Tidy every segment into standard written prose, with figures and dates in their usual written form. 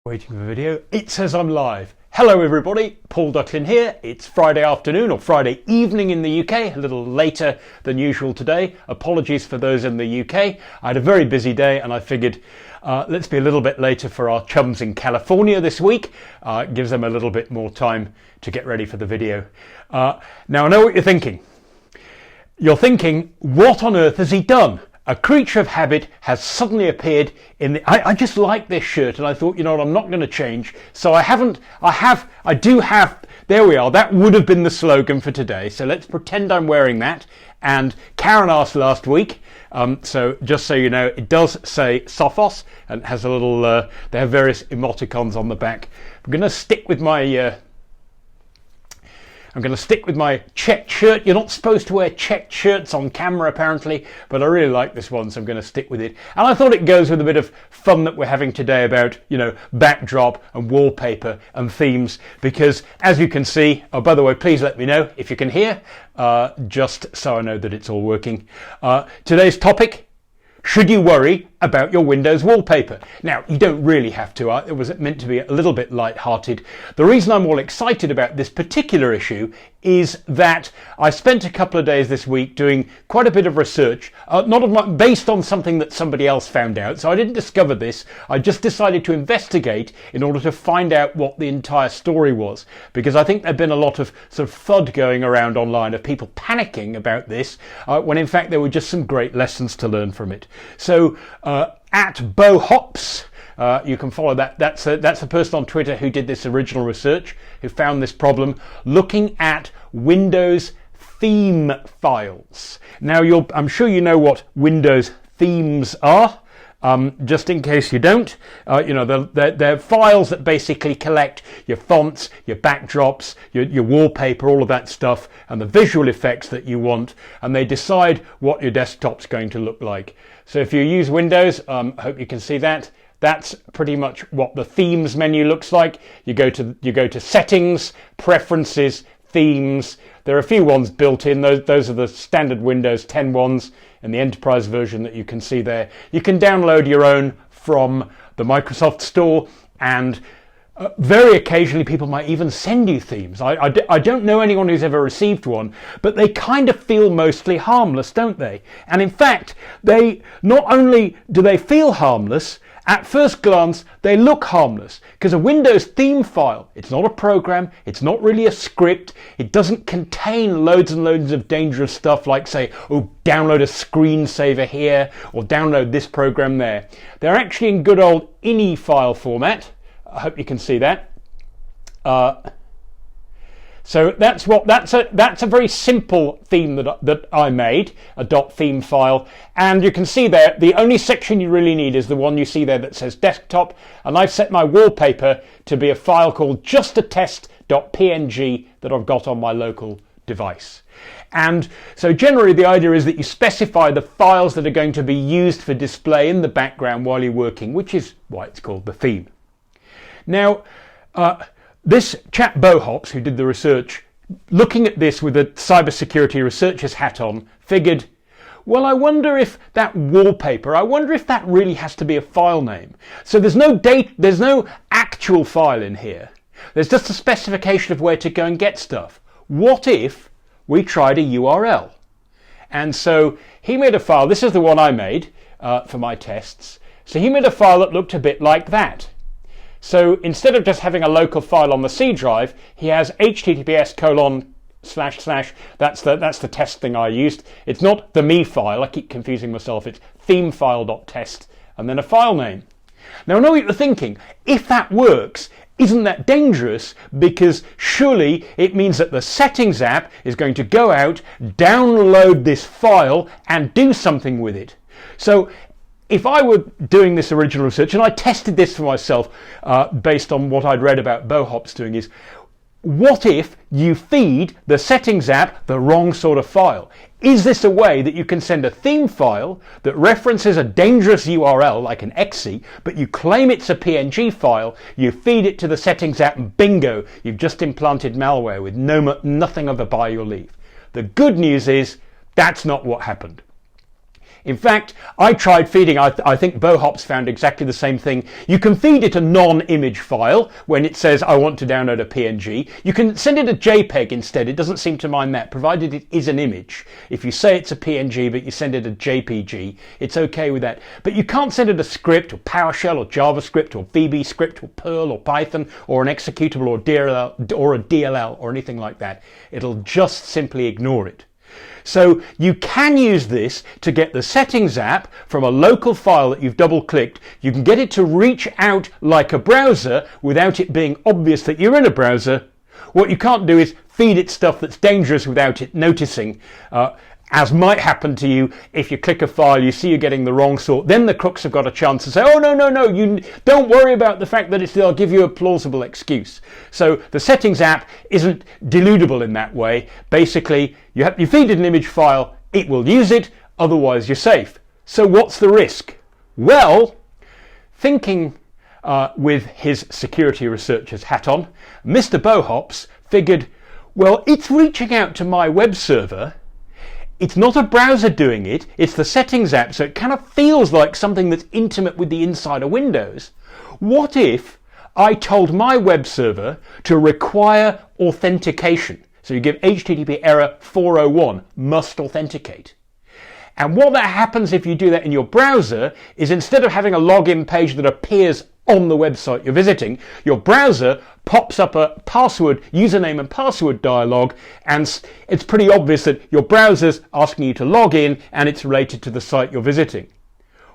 Waiting for the video. It says I'm live. Hello everybody, Paul Ducklin here. It's Friday afternoon or Friday evening in the UK, a little later than usual today. Apologies for those in the UK. I had a very busy day and I figured let's be a little bit later for our chums in California this week. It gives them a little bit more time to get ready for the video. Now I know what you're thinking. You're thinking, what on earth has he done? A creature of habit has suddenly appeared in the... I just like this shirt and I thought, you know what, I'm not going to change. So I do have, there we are. That would have been the slogan for today. So let's pretend I'm wearing that. And Karen asked last week, so just so you know, it does say Sophos and has a little, they have various emoticons on the back. I'm going to stick with my... I'm going to stick with my checked shirt. You're not supposed to wear checked shirts on camera apparently, but I really like this one, so I'm going to stick with it. And I thought it goes with a bit of fun that we're having today about, you know, backdrop and wallpaper and themes, because as you can see, oh, by the way, please let me know if you can hear, just so I know that it's all working. Today's topic: should you worry about your Windows wallpaper? Now, you don't really have to. It was meant to be a little bit light-hearted. The reason I'm all excited about this particular issue is that I spent a couple of days this week doing quite a bit of research, based on something that somebody else found out. So I didn't discover this. I just decided to investigate in order to find out what the entire story was, because I think there'd been a lot of sort of FUD going around online of people panicking about this, when in fact there were just some great lessons to learn from it. So at BoHops, you can follow that. That's a person on Twitter who did this original research, who found this problem looking at Windows theme files. Now, I'm sure you know what Windows themes are. Just in case you don't, you know, they're files that basically collect your fonts, your backdrops, your wallpaper, all of that stuff, and the visual effects that you want, and they decide what your desktop's going to look like. So if you use Windows, I hope you can see that. That's pretty much what the themes menu looks like. You go to settings, preferences, themes. There are a few ones built in. Those are the standard Windows 10 ones and the enterprise version that you can see there. You can download your own from the Microsoft Store, and very occasionally people might even send you themes. I don't know anyone who's ever received one, but they kind of feel mostly harmless, don't they? And in fact, they not only do they feel harmless, at first glance, they look harmless, because a Windows theme file, it's not a program, it's not really a script, it doesn't contain loads and loads of dangerous stuff like, say, oh, download a screensaver here, or download this program there. They're actually in good old INI file format. I hope you can see that. So that's a very simple theme that I made, a .theme file, and you can see there the only section you really need is the one you see there that says desktop, and I've set my wallpaper to be a file called justatest.png that I've got on my local device. And so generally the idea is that you specify the files that are going to be used for display in the background while you're working, which is why it's called the theme. Now, this chap BoHops, who did the research, looking at this with a cybersecurity researcher's hat on, figured, well, I wonder if that wallpaper, I wonder if that really has to be a file name. So there's no actual file in here. There's just a specification of where to go and get stuff. What if we tried a URL? And so he made a file. This is the one I made for my tests. So he made a file that looked a bit like that. So instead of just having a local file on the C drive, he has https:// that's the test thing I used. It's not the me file, I keep confusing myself, it's themefile.test and then a file name. Now I know what you're thinking, if that works, isn't that dangerous? Because surely it means that the settings app is going to go out, download this file and do something with it. So if I were doing this original research, and I tested this for myself based on what I'd read about BoHops doing, is what if you feed the settings app the wrong sort of file? Is this a way that you can send a theme file that references a dangerous URL like an exe, but you claim it's a PNG file, you feed it to the settings app and bingo, you've just implanted malware with nothing of a by your leave? The good news is that's not what happened. In fact, I tried feeding, I think Bohops found exactly the same thing. You can feed it a non-image file when it says, I want to download a PNG. You can send it a JPEG instead. It doesn't seem to mind that, provided it is an image. If you say it's a PNG, but you send it a JPG, it's okay with that. But you can't send it a script, or PowerShell, or JavaScript, or VB script, or Perl, or Python, or an executable, or a DLL, or anything like that. It'll just simply ignore it. So you can use this to get the settings app from a local file that you've double clicked. You can get it to reach out like a browser without it being obvious that you're in a browser. What you can't do is feed it stuff that's dangerous without it noticing, as might happen to you if you click a file, you see you're getting the wrong sort. Then the crooks have got a chance to say, oh, no, you don't worry about the fact that they'll give you a plausible excuse. So the settings app isn't deludable in that way. Basically, you feed it an image file, it will use it, otherwise you're safe. So what's the risk? Well, thinking with his security researcher's hat on, Mr. Bohops figured, well, it's reaching out to my web server. It's not a browser doing it, it's the settings app, so it kind of feels like something that's intimate with the inside of Windows. What if I told my web server to require authentication? So you give HTTP error 401, must authenticate. And what that happens if you do that in your browser is instead of having a login page that appears on the website you're visiting, your browser pops up a username and password dialog, and it's pretty obvious that your browser's asking you to log in and it's related to the site you're visiting.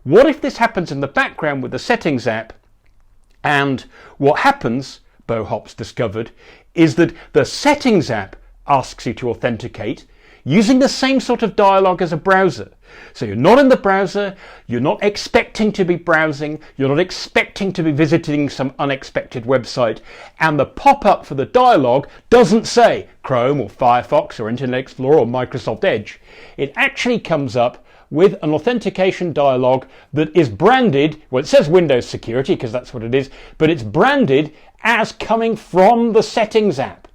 What if this happens in the background with the settings app? And what happens, Bohops discovered, is that the settings app asks you to authenticate using the same sort of dialogue as a browser. So you're not in the browser, you're not expecting to be browsing, you're not expecting to be visiting some unexpected website, and the pop-up for the dialogue doesn't say Chrome or Firefox or Internet Explorer or Microsoft Edge. It actually comes up with an authentication dialog that is branded, well, it says Windows Security because that's what it is, but it's branded as coming from the settings app.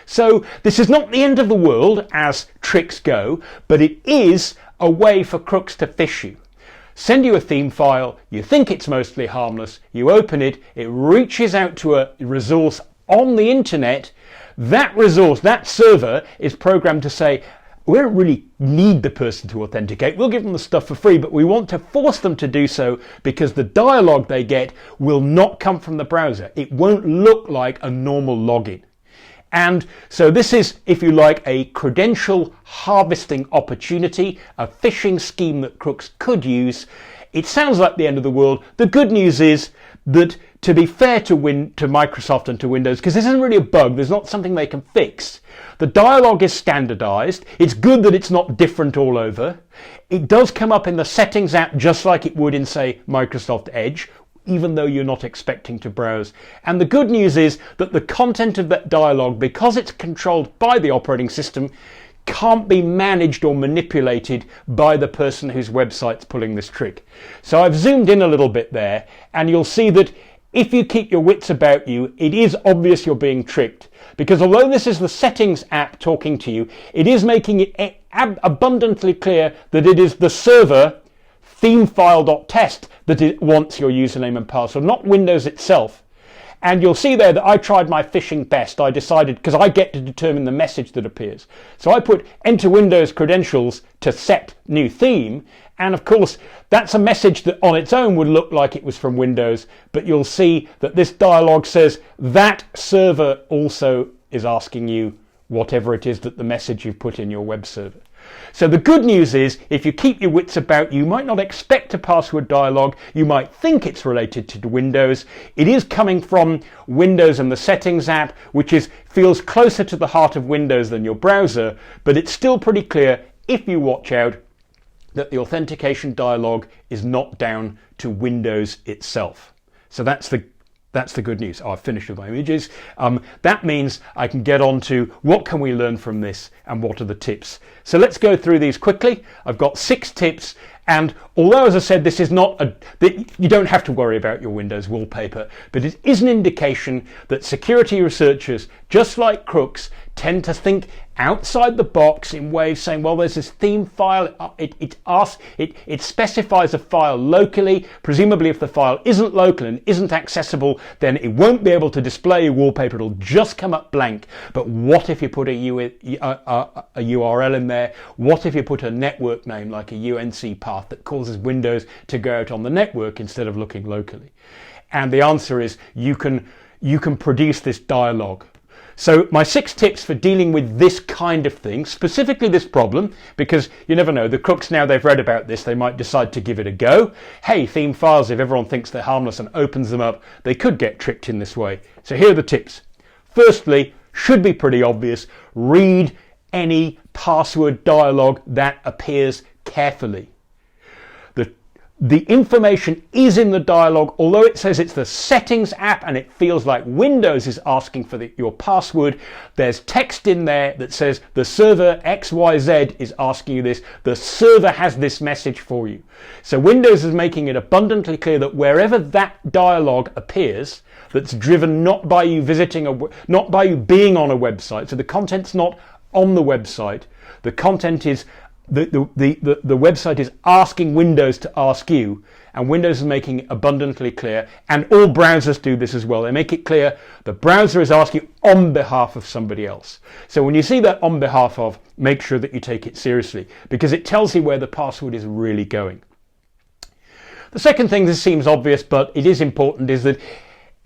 So this is not the end of the world as tricks go, but it is a way for crooks to phish you. Send you a theme file, you think it's mostly harmless, you open it, it reaches out to a resource on the internet. That resource, that server, is programmed to say, we don't really need the person to authenticate, we'll give them the stuff for free, but we want to force them to do so because the dialogue they get will not come from the browser. It won't look like a normal login. And so this is, if you like, a credential harvesting opportunity, a phishing scheme that crooks could use. It sounds like the end of the world. The good news is that, to be fair to Microsoft and to Windows, because this isn't really a bug, there's not something they can fix. The dialogue is standardized. It's good that it's not different all over. It does come up in the settings app just like it would in, say, Microsoft Edge, even though you're not expecting to browse. And the good news is that the content of that dialogue, because it's controlled by the operating system, can't be managed or manipulated by the person whose website's pulling this trick. So I've zoomed in a little bit there, and you'll see that if you keep your wits about you, it is obvious you're being tricked. Because although this is the settings app talking to you, it is making it abundantly clear that it is the server themefile.test that it wants your username and password, not Windows itself. And you'll see there that I tried my phishing best. I decided, because I get to determine the message that appears. So I put enter Windows credentials to set new theme. And of course, that's a message that on its own would look like it was from Windows. But you'll see that this dialog says that server also is asking you whatever it is that the message you've put in your web server. So the good news is, if you keep your wits about you, might not expect a password dialog. You might think it's related to Windows. It is coming from Windows and the settings app, which feels closer to the heart of Windows than your browser, but it's still pretty clear, if you watch out, that the authentication dialog is not down to Windows itself. So that's the good news. I've finished with my images. That means I can get on to what can we learn from this and what are the tips. So let's go through these quickly. I've got 6 tips, and although, as I said, this is not you don't have to worry about your Windows wallpaper, but it is an indication that security researchers, just like crooks, tend to think outside the box in ways saying, well, there's this theme file, it specifies a file locally. Presumably if the file isn't local and isn't accessible, then it won't be able to display a wallpaper, it'll just come up blank. But what if you put a URL in there? What if you put a network name like a UNC path that causes Windows to go out on the network instead of looking locally? And the answer is you can produce this dialogue. So my 6 tips for dealing with this kind of thing, specifically this problem, because you never know, the crooks, now they've read about this, they might decide to give it a go. Hey, theme files, if everyone thinks they're harmless and opens them up, they could get tricked in this way. So here are the tips. Firstly, should be pretty obvious, read any password dialogue that appears carefully. The information is in the dialog, although it says it's the settings app and it feels like Windows is asking for your password. There's text in there that says the server XYZ is asking you this. The server has this message for you. So Windows is making it abundantly clear that wherever that dialog appears, that's driven not by you not by you being on a website. So the content's not on the website. The content is the website is asking Windows to ask you, and Windows is making it abundantly clear, and all browsers do this as well. They make it clear the browser is asking on behalf of somebody else. So when you see that on behalf of, make sure that you take it seriously, because it tells you where the password is really going. The second thing, this seems obvious, but it is important, is that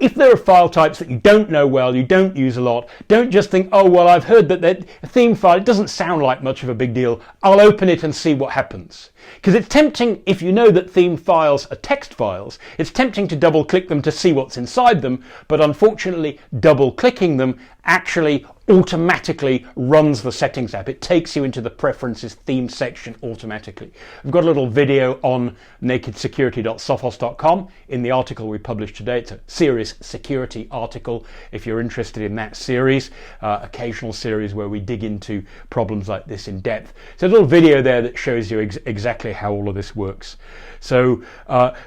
if there are file types that you don't know well, you don't use a lot, don't just think, oh, well, I've heard that a theme file, it doesn't sound like much of a big deal. I'll open it and see what happens. Because it's tempting, if you know that theme files are text files, it's tempting to double click them to see what's inside them. But unfortunately, double clicking them actually automatically runs the settings app. It takes you into the preferences theme section automatically. I've got a little video on nakedsecurity.sophos.com in the article we published today. It's a serious security article if you're interested in that series, occasional series where we dig into problems like this in depth. So a little video there that shows you exactly how all of this works. So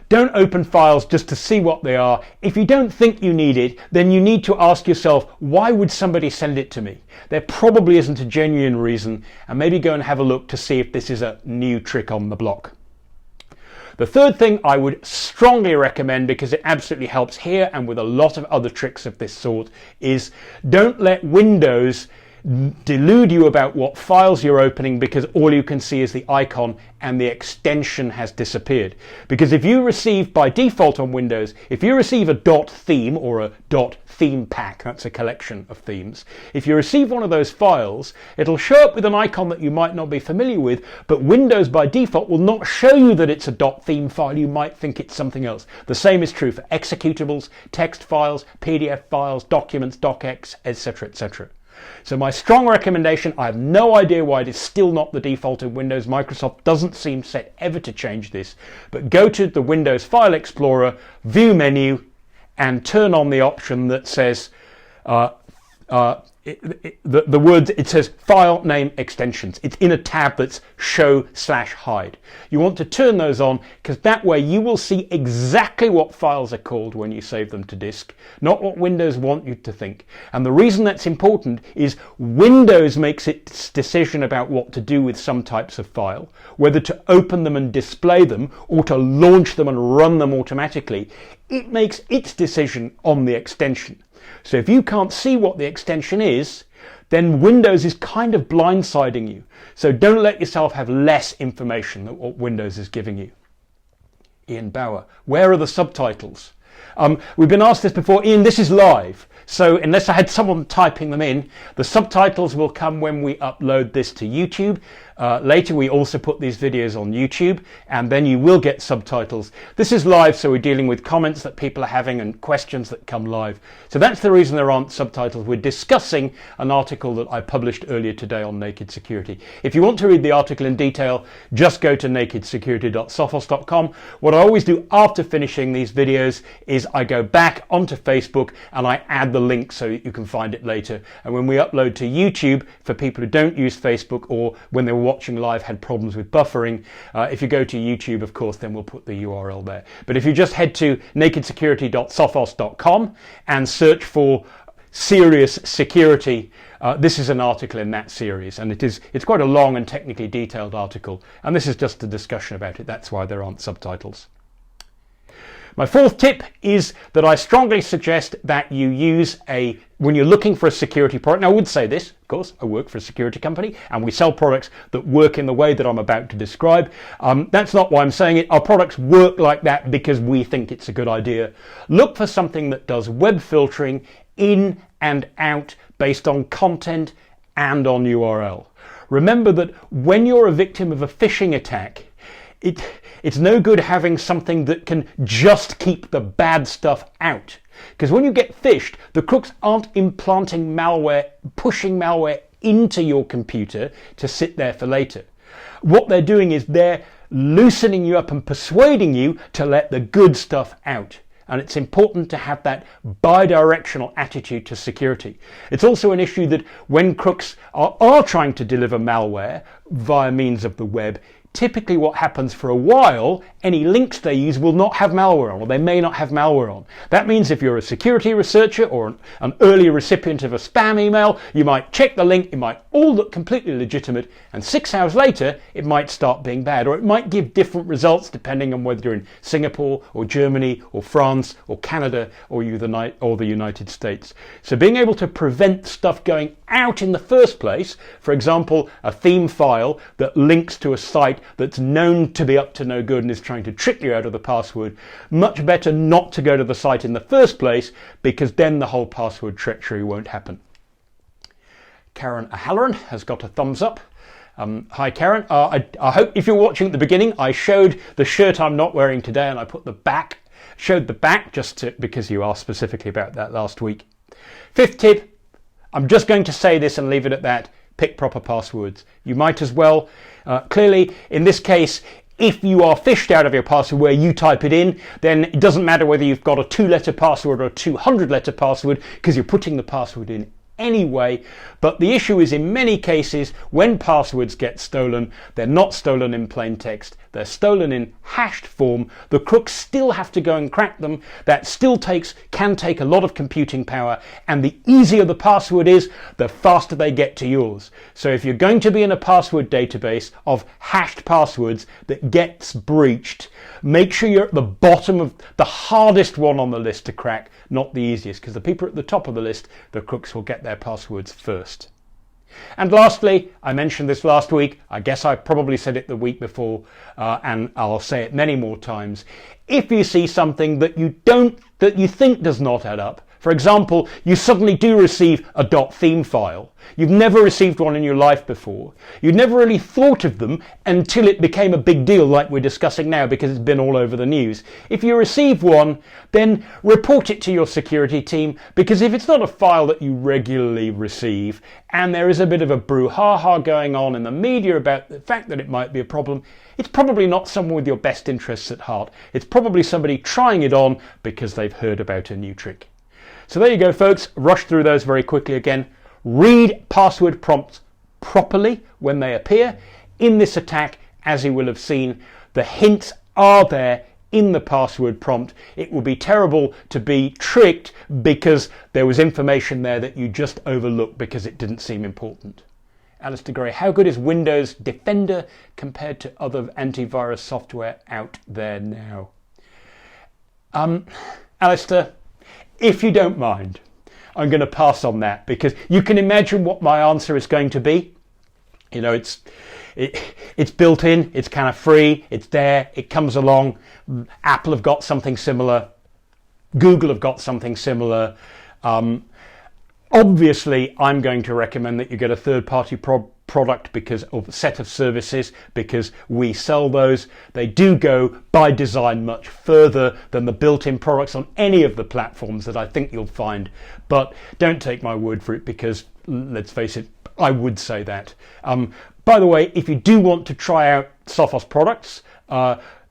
don't open files just to see what they are. If you don't think you need it, then you need to ask yourself, why would somebody send it to me? There probably isn't a genuine reason, and maybe go and have a look to see if this is a new trick on the block. The third thing I would strongly recommend, because it absolutely helps here and with a lot of other tricks of this sort, is don't let Windows delude you about what files you're opening, because all you can see is the icon and the extension has disappeared. Because if you receive, by default on Windows, if you receive a .theme or a .theme pack, that's a collection of themes, if you receive one of those files, it'll show up with an icon that you might not be familiar with, but Windows by default will not show you that it's a .theme file. You might think it's something else. The same is true for executables, text files, PDF files, documents, docx, etc., etc. So my strong recommendation, I have no idea why it is still not the default in Windows. Microsoft doesn't seem set ever to change this, but go to the Windows File Explorer, View menu, and turn on the option that says the words, it says file name extensions. It's in a tab that's show/hide. You want to turn those on, because that way you will see exactly what files are called when you save them to disk, not what Windows want you to think. And the reason that's important is Windows makes its decision about what to do with some types of file, whether to open them and display them or to launch them and run them automatically. It makes its decision on the extension. So if you can't see what the extension is, then Windows is kind of blindsiding you. So don't let yourself have less information than what Windows is giving you. Ian Bauer, where are the subtitles? We've been asked this before. Ian, this is live. So unless I had someone typing them in, the subtitles will come when we upload this to YouTube. Later we also put these videos on YouTube, and then you will get subtitles. This is live, so we're dealing with comments that people are having and questions that come live. So that's the reason there aren't subtitles. We're discussing an article that I published earlier today on Naked Security. If you want to read the article in detail, just go to nakedsecurity.sophos.com. What I always do after finishing these videos is I go back onto Facebook and I add the link so you can find it later. And when we upload to YouTube, for people who don't use Facebook or when they were watching live had problems with buffering, if you go to YouTube, of course, then we'll put the URL there. But if you just head to nakedsecurity.sophos.com and search for serious security, this is an article in that series, and it's quite a long and technically detailed article, and this is just a discussion about it. That's why there aren't subtitles. My fourth tip is that I strongly suggest that you use when you're looking for a security product. Now, I would say this, of course, I work for a security company and we sell products that work in the way that I'm about to describe. That's not why I'm saying it. Our products work like that because we think it's a good idea. Look for something that does web filtering in and out based on content and on URL. Remember that when you're a victim of a phishing attack, it's no good having something that can just keep the bad stuff out. Because when you get phished, the crooks aren't implanting malware, pushing malware into your computer to sit there for later. What they're doing is they're loosening you up and persuading you to let the good stuff out. And it's important to have that bi-directional attitude to security. It's also an issue that when crooks are trying to deliver malware via means of the web, typically what happens for a while, any links they use will not have malware on, or they may not have malware on. That means if you're a security researcher or an early recipient of a spam email, you might check the link, it might all look completely legitimate, and 6 hours later it might start being bad, or it might give different results depending on whether you're in Singapore or Germany or France or Canada or the United States. So being able to prevent stuff going out in the first place, for example, a theme file that links to a site that's known to be up to no good and is trying to trick you out of the password, much better not to go to the site in the first place, because then the whole password treachery won't happen. Karen O'Halloran has got a thumbs up. Hi Karen, I hope if you're watching at the beginning, I showed the shirt I'm not wearing today and I put showed the back because you asked specifically about that last week. Fifth tip, I'm just going to say this and leave it at that. Pick proper passwords. You might as well. Clearly, in this case, if you are phished out of your password where you type it in, then it doesn't matter whether you've got a 2-letter password or a 200-letter password, because you're putting the password in anyway. But the issue is, in many cases, when passwords get stolen, they're not stolen in plain text, they're stolen in hashed form. The crooks still have to go and crack them. That still can take a lot of computing power, and the easier the password is, the faster they get to yours. So if you're going to be in a password database of hashed passwords that gets breached, make sure you're at the bottom of the hardest one on the list to crack, not the easiest, because the people at the top of the list, the crooks will get their passwords first. And lastly, I mentioned this last week, I guess I probably said it the week before, and I'll say it many more times. If you see something that you think does not add up, for example, you suddenly do receive a .theme file. You've never received one in your life before. You'd never really thought of them until it became a big deal like we're discussing now, because it's been all over the news. If you receive one, then report it to your security team, because if it's not a file that you regularly receive and there is a bit of a brouhaha going on in the media about the fact that it might be a problem, it's probably not someone with your best interests at heart. It's probably somebody trying it on because they've heard about a new trick. So there you go, folks. Rush through those very quickly again. Read password prompts properly when they appear. In this attack, as you will have seen, the hints are there in the password prompt. It would be terrible to be tricked because there was information there that you just overlooked because it didn't seem important. Alistair Gray, how good is Windows Defender compared to other antivirus software out there now? Alistair, if you don't mind, I'm going to pass on that, because you can imagine what my answer is going to be. You know, it's built in, it's kind of free, it's there, it comes along. Apple have got something similar. Google have got something similar. Obviously, I'm going to recommend that you get a third-party product because of a set of services, because we sell those. They do go by design much further than the built-in products on any of the platforms that I think you'll find. But don't take my word for it, because let's face it, I would say that. By the way, if you do want to try out Sophos products,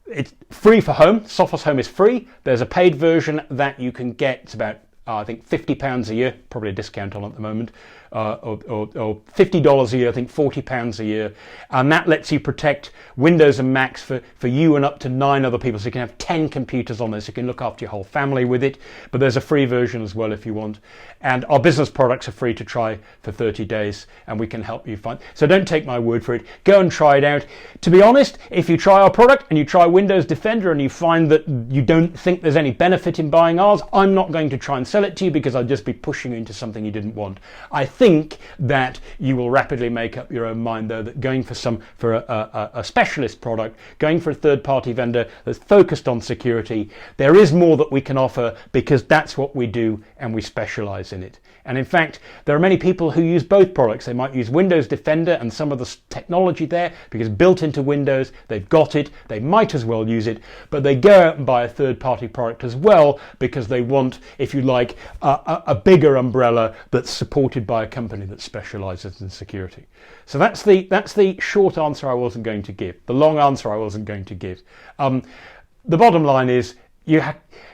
it's free for home. Sophos Home is free. There's a paid version that you can get. It's about I think £50 a year, probably a discount on at the moment, or $50 a year, I think £40 a year. And that lets you protect Windows and Macs for you and up to 9 other people. So you can have 10 computers on this. You can look after your whole family with it. But there's a free version as well if you want. And our business products are free to try for 30 days, and we can help you find. So don't take my word for it. Go and try it out. To be honest, if you try our product and you try Windows Defender and you find that you don't think there's any benefit in buying ours, I'm not going to try and sell it to you, because I'll just be pushing you into something you didn't want. I think that you will rapidly make up your own mind, though, that going for a specialist product, going for a third-party vendor that's focused on security, there is more that we can offer, because that's what we do and we specialize in it. And in fact, there are many people who use both products. They might use Windows Defender and some of the technology there, because built into Windows, they've got it, they might as well use it, but they go out and buy a third-party product as well, because they want, if you like, a bigger umbrella that's supported by a company that specializes in security. So that's the short answer I wasn't going to give. The long answer I wasn't going to give. The bottom line is, you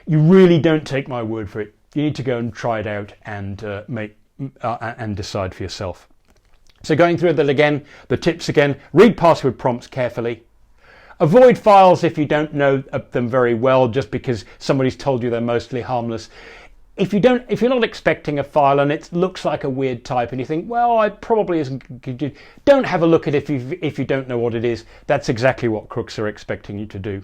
really don't take my word for it. You need to go and try it out and and decide for yourself. So going through that again, the tips again: read password prompts carefully. Avoid files if you don't know them very well, just because somebody's told you they're mostly harmless. If you're not expecting a file and it looks like a weird type and you think, well, it probably isn't good, don't have a look at it if you don't know what it is. That's exactly what crooks are expecting you to do.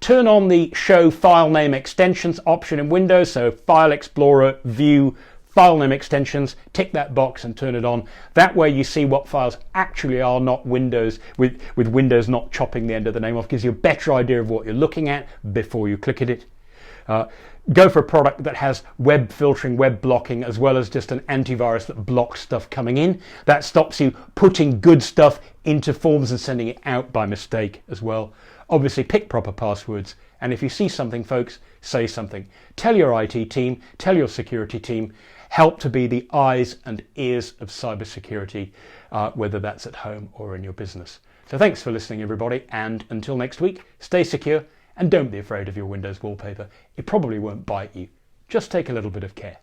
Turn on the Show File Name Extensions option in Windows, so File Explorer, View, File Name Extensions, tick that box and turn it on. That way you see what files actually are not Windows, with Windows not chopping the end of the name off. Gives you a better idea of what you're looking at before you click at it. Go for a product that has web filtering, web blocking, as well as just an antivirus that blocks stuff coming in. That stops you putting good stuff into forms and sending it out by mistake as well. Obviously, pick proper passwords. And if you see something, folks, say something. Tell your IT team, tell your security team. Help to be the eyes and ears of cybersecurity, whether that's at home or in your business. So thanks for listening, everybody. And until next week, stay secure. And don't be afraid of your Windows wallpaper. It probably won't bite you. Just take a little bit of care.